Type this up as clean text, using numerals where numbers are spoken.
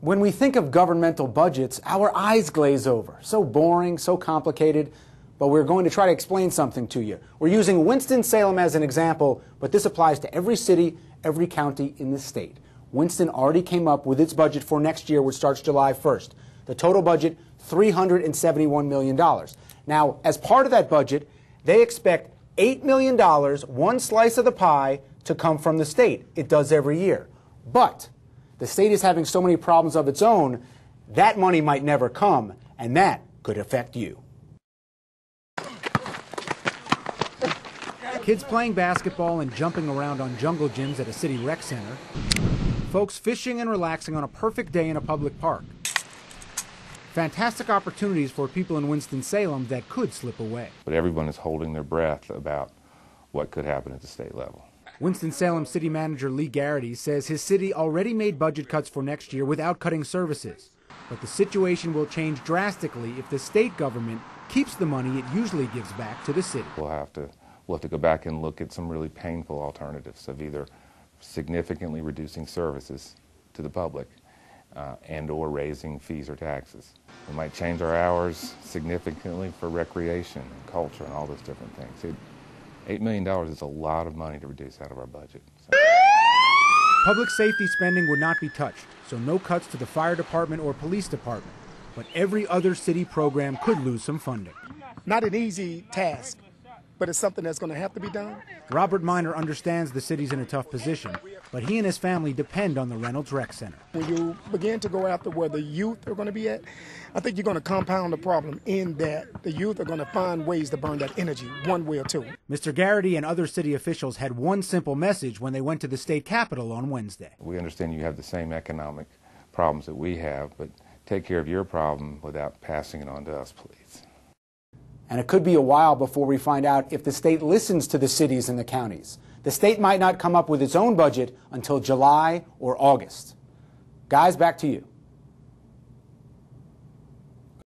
When we think of governmental budgets, our eyes glaze over. So boring, so complicated, but we're going to try to explain something to you. We're using Winston-Salem as an example, but this applies to every city, every county in the state. Winston already came up with its budget for next year, which starts July 1st. The total budget, $371 million. Now, as part of that budget, they expect $8 million, one slice of the pie, to come from the state. It does every year. But the state is having so many problems of its own, that money might never come, and that could affect you. Kids playing basketball and jumping around on jungle gyms at a city rec center. Folks fishing and relaxing on a perfect day in a public park. Fantastic opportunities for people in Winston-Salem that could slip away. But everyone is holding their breath about what could happen at the state level. Winston-Salem City Manager Lee Garrity says his city already made budget cuts for next year without cutting services. But the situation will change drastically if the state government keeps the money it usually gives back to the city. We'll have to go back and look at some really painful alternatives of either significantly reducing services to the public and or raising fees or taxes. We might change our hours significantly for recreation and culture and all those different things. $8 million is a lot of money to reduce out of our budget. So. Public safety spending would not be touched, so no cuts to the fire department or police department. But every other city program could lose some funding. Not an easy task, but it's something that's going to have to be done. Robert Miner understands the city's in a tough position, but he and his family depend on the Reynolds Rec Center. When you begin to go after where the youth are going to be at, I think you're going to compound the problem in that the youth are going to find ways to burn that energy one way or two. Mr. Garrity and other city officials had one simple message when they went to the state capitol on Wednesday. We understand you have the same economic problems that we have, but take care of your problem without passing it on to us, please. And it could be a while before we find out if the state listens to the cities and the counties. The state might not come up with its own budget until July or August. Guys, back to you.